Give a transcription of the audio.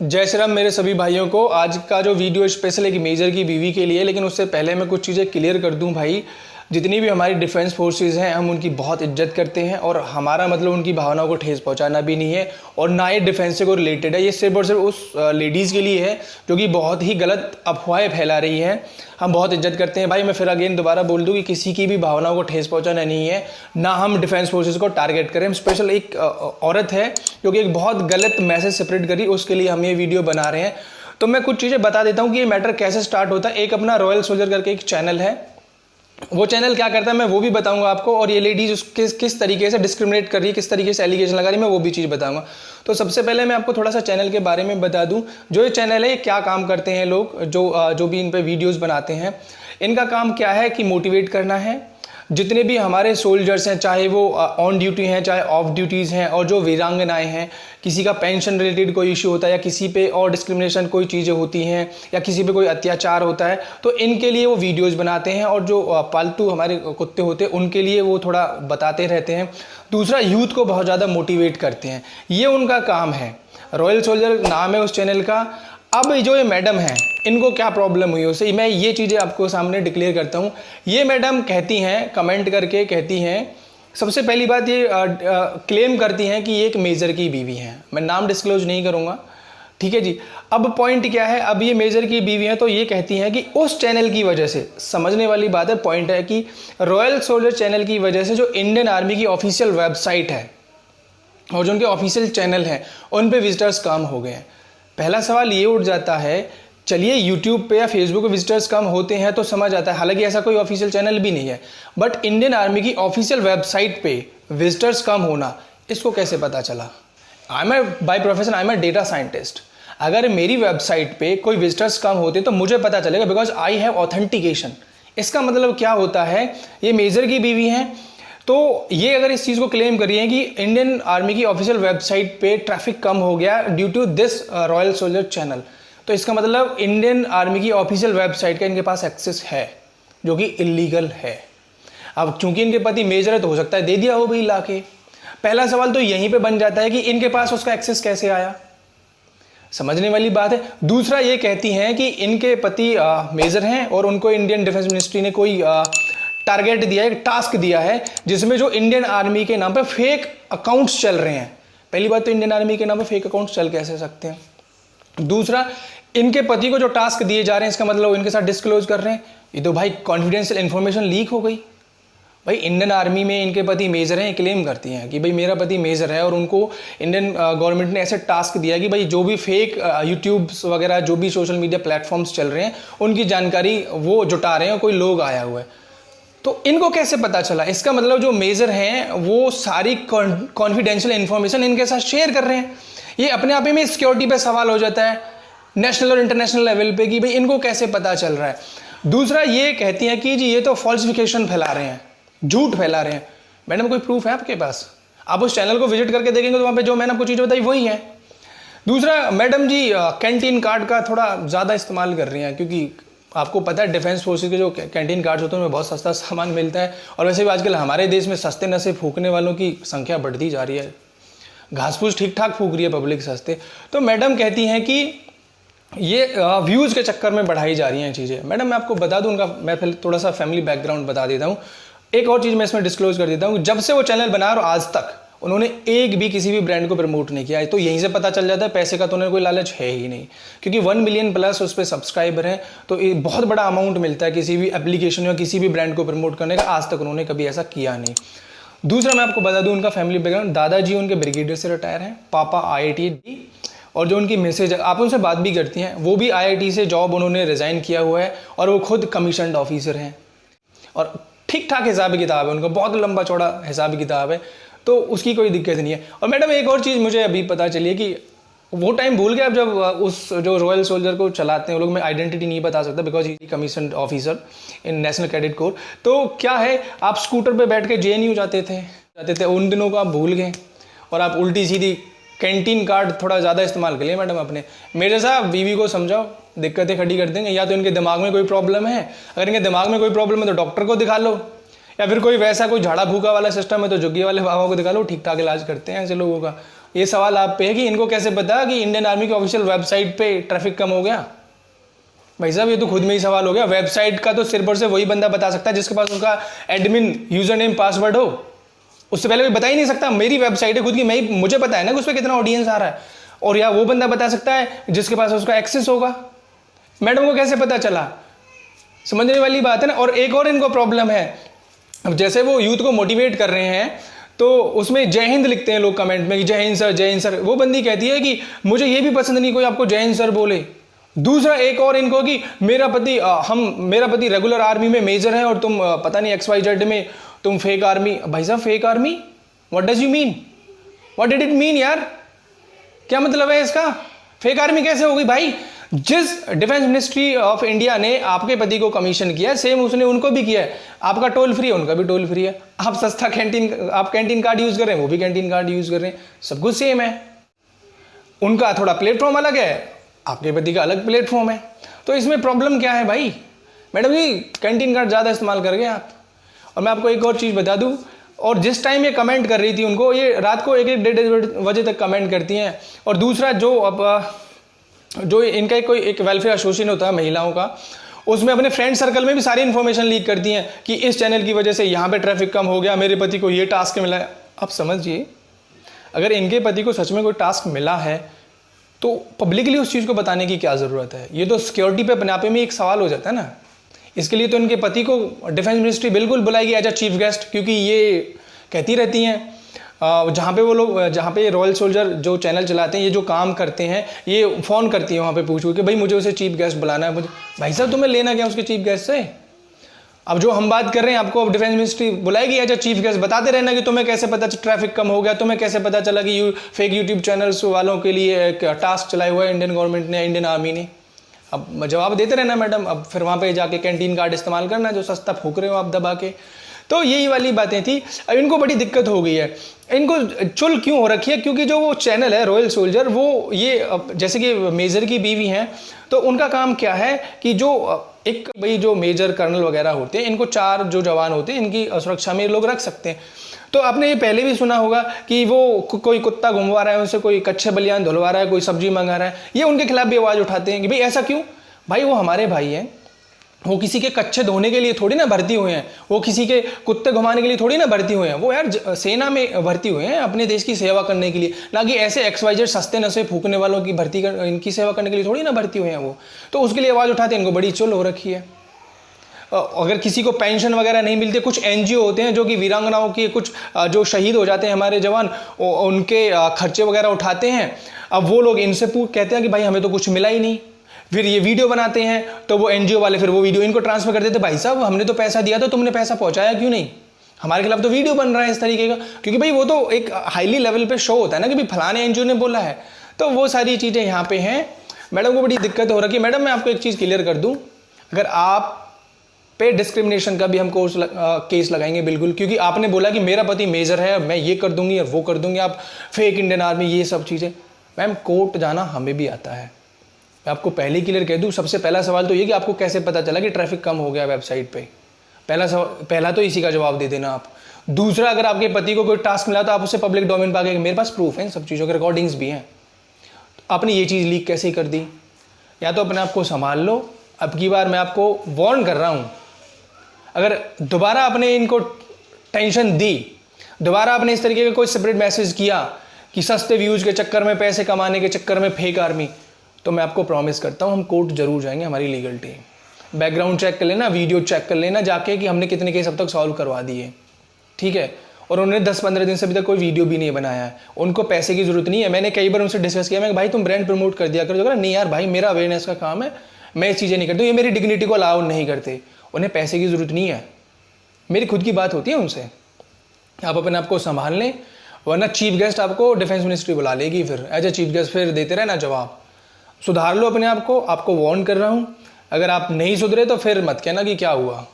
जय श्री राम मेरे सभी भाइयों को। आज का जो वीडियो स्पेशल एक मेजर की बीवी के लिए, लेकिन उससे पहले मैं कुछ चीज़ें क्लियर कर दूं भाई। जितनी भी हमारी डिफेंस फोर्सेस हैं, हम उनकी बहुत इज्जत करते हैं और हमारा मतलब उनकी भावनाओं को ठेस पहुंचाना भी नहीं है और ना ये डिफेंस से को रिलेटेड है। ये सिर्फ और सिर्फ उस लेडीज़ के लिए है जो कि बहुत ही गलत अफवाहें फैला रही हैं। हम बहुत इज्जत करते हैं भाई। मैं फिर अगेन दोबारा बोल दूं कि किसी की भी भावनाओं को ठेस पहुंचाना नहीं है, ना हम डिफेंस फोर्सेस को टारगेट करें। हम स्पेशल एक औरत है जो कि एक बहुत गलत मैसेज स्प्रेड करी, उसके लिए हम ये वीडियो बना रहे हैं। तो मैं कुछ चीज़ें बता देता हूँ कि ये मैटर कैसे स्टार्ट होता है। एक अपना रॉयल सोल्जर करके एक चैनल है, वो चैनल क्या करता है मैं वो भी बताऊंगा आपको, और ये लेडीज किस तरीके से डिस्क्रिमिनेट कर रही है, किस तरीके से एलिगेशन लगा रही है, मैं वो भी चीज़ बताऊंगा। तो सबसे पहले मैं आपको थोड़ा सा चैनल के बारे में बता दूं। जो ये चैनल है, ये क्या काम करते हैं लोग जो भी इन पे वीडियोस बनाते हैं। इनका काम क्या है कि मोटिवेट करना है। जितने भी हमारे सोल्जर्स हैं, चाहे वो ऑन ड्यूटी हैं चाहे ऑफ ड्यूटीज़ हैं, और जो वीरांगनाएं हैं, किसी का पेंशन रिलेटेड कोई इश्यू होता है या किसी पे और डिस्क्रिमिनेशन कोई चीज़ें होती हैं या किसी पे कोई अत्याचार होता है, तो इनके लिए वो वीडियोस बनाते हैं। और जो पालतू हमारे कुत्ते होते हैं उनके लिए वो थोड़ा बताते रहते हैं। दूसरा, यूथ को बहुत ज़्यादा मोटिवेट करते हैं, ये उनका काम है। रॉयल सोल्जर नाम है उस चैनल का। अब जो ये मैडम है, इनको क्या प्रॉब्लम हुई उससे, मैं ये चीज़ें आपको सामने डिक्लेयर करता हूँ। ये मैडम कहती हैं, कमेंट करके कहती हैं, सबसे पहली बात ये क्लेम करती हैं कि ये एक मेजर की बीवी हैं। मैं नाम डिस्क्लोज नहीं करूँगा, ठीक है जी। अब पॉइंट क्या है, अब ये मेजर की बीवी हैं तो ये कहती हैं कि उस चैनल की वजह से, समझने वाली बात है, पॉइंट है कि रॉयल सोल्जर चैनल की वजह से जो इंडियन आर्मी की ऑफिशियल वेबसाइट है और जो उनके ऑफिशियल चैनल हैं उन पे विजिटर्स कम हो गए हैं। पहला सवाल ये उठ जाता है, चलिए यूट्यूब पे या फेसबुक पे विजिटर्स कम होते हैं तो समझ आता है, हालांकि ऐसा कोई ऑफिशियल चैनल भी नहीं है, बट इंडियन आर्मी की ऑफिशियल वेबसाइट पे विजिटर्स कम होना, इसको कैसे पता चला? By profession I am a data scientist. अगर मेरी वेबसाइट पे कोई विजिटर्स कम होते तो मुझे पता चलेगा, बिकॉज आई हैव ऑथेंटिकेशन। इसका मतलब क्या होता है, ये मेजर की बीवी हैं तो ये अगर इस चीज़ को क्लेम कर रही है कि इंडियन आर्मी की ऑफिशियल वेबसाइट पे ट्रैफिक कम हो गया due to this royal soldier channel, तो इसका मतलब इंडियन आर्मी की ऑफिशियल वेबसाइट का इनके पास एक्सेस है, जो कि इलीगल है। अब चूंकि इनके पति मेजर है तो हो सकता है दे दिया हो भाई लाके। पहला सवाल तो यहीं पे बन जाता है कि इनके पास उसका एक्सेस कैसे आया, समझने वाली बात है। दूसरा, ये कहती हैं कि इनके पति मेजर हैं और उनको इंडियन डिफेंस मिनिस्ट्री ने कोई टारगेट दिया है, एक टास्क दिया है, जिसमें जो इंडियन आर्मी के नाम पे फेक अकाउंट्स चल रहे हैं। पहली बात तो इंडियन आर्मी के नाम पे फेक अकाउंट्स चल कैसे सकते हैं। दूसरा, इनके पति को जो टास्क दिए जा रहे हैं, इसका मतलब इनके साथ डिस्क्लोज कर रहे हैं। ये तो भाई कॉन्फिडेंशियल इंफॉर्मेशन लीक हो गई। भाई इंडियन आर्मी में इनके पति मेजर हैं, क्लेम करती हैं कि भाई मेरा पति मेजर है और उनको इंडियन गवर्नमेंट ने ऐसे टास्क दिया कि भाई जो भी फेक यूट्यूब वगैरह जो भी सोशल मीडिया प्लेटफॉर्म्स चल रहे हैं उनकी जानकारी वो जुटा रहे हैं और कोई लोग आया हुआ है। तो इनको कैसे पता चला? इसका मतलब जो मेजर हैं वो सारी कॉन्फिडेंशियल इंफॉर्मेशन इनके साथ शेयर कर रहे हैं। ये अपने आप में सिक्योरिटी पे सवाल हो जाता है नेशनल और इंटरनेशनल लेवल पे कि भाई इनको कैसे पता चल रहा है। दूसरा, ये कहती हैं कि जी ये तो फॉल्सिफिकेशन फैला रहे हैं, झूठ फैला रहे हैं। मैडम कोई प्रूफ है आपके पास? आप उस चैनल को विजिट करके देखेंगे तो वहाँ पे जो मैंने आपको चीज़ बताई वही है। दूसरा, मैडम जी कैंटीन कार्ड का थोड़ा ज़्यादा इस्तेमाल कर रही हैं, क्योंकि आपको पता है डिफेंस फोर्सेस के जो कैंटीन कार्ड्स होते हैं उनमें बहुत सस्ता सामान मिलता है, और वैसे भी आजकल हमारे देश में सस्ते नशे फूकने वालों की संख्या बढ़ती जा रही है। घास फूस ठीक ठाक फूक रही है पब्लिक सस्ते। तो मैडम कहती हैं कि ये व्यूज़ के चक्कर में बढ़ाई जा रही हैं चीज़ें। मैडम मैं आपको बता दूं उनका, मैं पहले थोड़ा सा फैमिली बैकग्राउंड बता देता हूँ। एक और चीज़ मैं इसमें डिस्क्लोज कर देता हूँ, जब से वो चैनल बना और आज तक उन्होंने एक भी किसी भी ब्रांड को प्रमोट नहीं किया है। तो यहीं से पता चल जाता है पैसे का तो उन्हें कोई लालच है ही नहीं, क्योंकि 1 मिलियन प्लस उस पर सब्सक्राइबर हैं, तो एक बहुत बड़ा अमाउंट मिलता है किसी भी एप्लीकेशन या किसी भी ब्रांड को प्रमोट करने का। आज तक उन्होंने कभी ऐसा किया नहीं। दूसरा, मैं आपको बता दूं उनका फैमिली बैकग्राउंड। दादाजी उनके ब्रिगेडियर से रिटायर हैं, पापा IIT, और जो उनकी मैसेज आप उनसे बात भी करती हैं, वो भी IIT से जॉब उन्होंने रिज़ाइन किया हुआ है और वो खुद कमीशनड ऑफिसर हैं और ठीक ठाक हिसाब किताब है उनका, बहुत लंबा चौड़ा हिसाब किताब है, तो उसकी कोई दिक्कत नहीं है। और मैडम एक और चीज़ मुझे अभी पता चली है कि वो टाइम भूल गया अब जब उस जो रॉयल सोल्जर को चलाते हैं वो लोग, मैं आइडेंटिटी नहीं बता सकता because he commission officer in national cadet corps. तो क्या है, आप स्कूटर पे बैठ के JNU जाते थे उन दिनों को आप भूल गए और आप उल्टी सीधी कैंटीन कार्ड थोड़ा ज़्यादा इस्तेमाल कर लिए मैडम अपने। मेरे साथ बीवी को समझाओ, दिक्कतें खड़ी कर देंगे। या तो इनके दिमाग में कोई प्रॉब्लम है, अगर इनके दिमाग में कोई प्रॉब्लम है तो डॉक्टर को दिखा लो, या फिर कोई वैसा कोई झाड़ा फूका वाला सिस्टम है तो जुग्गी वाले बाबा को दिखा लो, ठीक ठाक इलाज करते हैं ऐसे लोगों का। ये सवाल आप पे है कि इनको कैसे पता कि इंडियन आर्मी के ऑफिशियल वेबसाइट पे ट्रैफिक कम हो गया। भाई साहब ये तो खुद में ही सवाल हो गया। वेबसाइट का तो सिर्फ और सिर्फ वही बंदा बता सकता है जिसके पास उसका एडमिन यूजर नेम पासवर्ड हो। उससे पहले कोई बता ही नहीं सकता। मेरी वेबसाइट है खुद की, मुझे पता है ना कि उस पर कितना ऑडियंस आ रहा है, और या वो बंदा बता सकता है जिसके पास उसका एक्सेस होगा। मैडम को कैसे पता चला? समझने वाली बात है ना। और एक और इनको प्रॉब्लम है, अब जैसे वो यूथ को मोटिवेट कर रहे हैं तो उसमें जय हिंद लिखते हैं लोग कमेंट में कि जय हिंद सर, जय हिंद सर। वो बंदी कहती है कि मुझे ये भी पसंद नहीं कोई आपको जय हिंद सर बोले। दूसरा एक और इनको कि मेरा पति रेगुलर आर्मी में मेजर है और तुम पता नहीं XYZ में तुम फेक आर्मी। भाई साहब fake army, what does you mean? What did it mean यार? क्या मतलब है इसका? फेक आर्मी कैसे होगी भाई? जिस डिफेंस मिनिस्ट्री ऑफ इंडिया ने आपके पति को कमीशन किया, सेम उसने उनको भी किया है। आपका टोल फ्री है, उनका भी टोल फ्री है। आप सस्ता कैंटीन कार्ड यूज कर रहे हैं, वो भी कैंटीन कार्ड यूज कर रहे हैं, सब कुछ सेम है। उनका थोड़ा प्लेटफॉर्म अलग है, आपके पति का अलग प्लेटफॉर्म है। तो इसमें प्रॉब्लम क्या है भाई? मैडम जी कैंटीन कार्ड ज़्यादा इस्तेमाल कर गए आप। और मैं आपको एक और चीज़ बता दूं, और जिस टाइम ये कमेंट कर रही थी उनको, ये रात को 1-1 बजे तक कमेंट करती हैं। और दूसरा जो इनका एक वेलफेयर एसोसिएशन होता है महिलाओं का, उसमें अपने फ्रेंड सर्कल में भी सारी इन्फॉर्मेशन लीक करती हैं कि इस चैनल की वजह से यहाँ पे ट्रैफिक कम हो गया, मेरे पति को ये टास्क मिला है। आप समझिए, अगर इनके पति को सच में कोई टास्क मिला है तो पब्लिकली उस चीज़ को बताने की क्या ज़रूरत है? ये तो सिक्योरिटी पे अपने आप में एक सवाल हो जाता है ना। इसके लिए तो इनके पति को डिफेंस मिनिस्ट्री बिल्कुल बुलाएगी एज अ चीफ गेस्ट, क्योंकि ये कहती रहती हैं जहाँ पे रॉयल सोल्जर जो चैनल चलाते हैं, ये जो काम करते हैं, ये फ़ोन करती है वहाँ पे पूछ के भाई मुझे उसे चीफ गेस्ट बुलाना है। मुझे भाई साहब तुम्हें लेना क्या उसके चीफ गेस्ट से? अब जो हम बात कर रहे हैं, आपको अब डिफेंस मिनिस्ट्री बुलाएगी एज अ चीफ गेस्ट, बताते रहना कि तुम्हें कैसे पता ट्रैफिक कम हो गया, तुम्हें कैसे पता चला कि फेक यूट्यूब चैनल्स वालों के लिए एक टास्क चलाया हुआ है इंडियन गवर्नमेंट ने, इंडियन आर्मी ने। अब जवाब देते रहना मैडम। अब फिर वहाँ पे जाके कैंटीन कार्ड इस्तेमाल करना जो सस्ता फूक रहे हो आप दबा के। तो यही वाली बातें थी। अब इनको बड़ी दिक्कत हो गई है। इनको चुल क्यों हो रखी है? क्योंकि जो वो चैनल है रॉयल सोल्जर, वो ये जैसे कि मेजर की बीवी हैं, तो उनका काम क्या है कि जो मेजर कर्नल वगैरह होते हैं, इनको 4 जो जवान होते हैं, इनकी सुरक्षा में लोग रख सकते हैं। तो आपने ये पहले भी सुना होगा कि वो कोई कुत्ता घुमवा रहा है, उनसे कोई कच्चे बलियान धुलवा रहा है, कोई सब्जी मंगा रहा है, ये उनके खिलाफ भी आवाज़ उठाते हैं कि भाई ऐसा क्यों? भाई वो हमारे भाई हैं, वो किसी के कच्चे धोने के लिए थोड़ी ना भर्ती हुए हैं, वो किसी के कुत्ते घुमाने के लिए थोड़ी ना भर्ती हुए हैं। वो यार सेना में भर्ती हुए हैं अपने देश की सेवा करने के लिए, ना कि ऐसे XYZ सस्ते नशे फूकने वालों की इनकी सेवा करने के लिए थोड़ी ना भर्ती हुए हैं वो। तो उसके लिए आवाज़ उठाते हैं, इनको बड़ी चुल हो रखी है। अगर किसी को पेंशन वगैरह नहीं मिलती, कुछ NGO होते हैं जो कि वीरांगनाओं की कुछ जो शहीद हो जाते हैं हमारे जवान, उनके खर्चे वगैरह उठाते हैं। अब वो लोग इनसे कहते हैं कि भाई हमें तो कुछ मिला ही नहीं। फिर ये वीडियो बनाते हैं तो वो NGO वाले फिर वो वीडियो इनको ट्रांसफर कर देते, भाई साहब हमने तो पैसा दिया था, तुमने पैसा पहुंचाया क्यों नहीं? हमारे खिलाफ तो वीडियो बन रहा है इस तरीके का। क्योंकि भाई वो तो एक हाईली लेवल पे शो होता है ना कि भाई फलाने NGO ने बोला है। तो वो सारी चीज़ें यहाँ पे हैं। मैडम को बड़ी दिक्कत हो रही है। मैडम मैं आपको एक चीज़ क्लियर कर दूँ, अगर आप पे डिस्क्रिमिनेशन का भी हम केस लगाएंगे बिल्कुल, क्योंकि आपने बोला कि मेरा पति मेजर है, मैं ये कर दूंगी और वो कर दूंगी, आप फेक इंडियन आर्मी, ये सब चीज़ें। मैम कोर्ट जाना हमें भी आता है। मैं आपको पहले क्लियर कह दूं, सबसे पहला सवाल तो ये कि आपको कैसे पता चला कि ट्रैफिक कम हो गया वेबसाइट पे? पहला तो इसी का जवाब दे देना आप। दूसरा, अगर आपके पति को कोई टास्क मिला तो आप उससे पब्लिक डोमेन पा के, मेरे पास प्रूफ है इन सब चीज़ों के, रिकॉर्डिंग्स भी हैं, आपने ये चीज़ लीक कैसे कर दी? या तो अपने आप को संभाल लो। अब की बार मैं आपको वार्न कर रहा हूँ, अगर दोबारा आपने इनको टेंशन दी, दोबारा आपने इस तरीके का कोई सेपरेट मैसेज किया कि सस्ते व्यूज के चक्कर में, पैसे कमाने के चक्कर में फेक आर्मी, तो मैं आपको प्रॉमिस करता हूं हम कोर्ट जरूर जाएंगे। हमारी लीगल टीम बैकग्राउंड चेक कर लेना, वीडियो चेक कर लेना जाके कि हमने कितने केस अब तक सॉल्व करवा दिए, ठीक है? और उन्होंने 10-15 दिन से अभी तक कोई वीडियो भी नहीं बनाया है। उनको पैसे की जरूरत नहीं है। मैंने कई बार उनसे डिस्कस किया, मैं भाई तुम ब्रांड प्रमोट कर दिया करो। नहीं यार भाई, मेरा अवेयरनेस का काम है, मैं इस चीज़ें नहीं करता, ये मेरी डिग्निटी को अलाउ नहीं करते। उन्हें पैसे की जरूरत नहीं है, मेरी खुद की बात होती है उनसे। आप अपने आप को संभाल लें, वरना चीफ गेस्ट आपको डिफेंस मिनिस्ट्री बुला लेगी फिर एज ए चीफ गेस्ट, फिर देते रहना जवाब। सुधार लो अपने आप को, आपको वार्न कर रहा हूँ। अगर आप नहीं सुधरे तो फिर मत कहना कि क्या हुआ।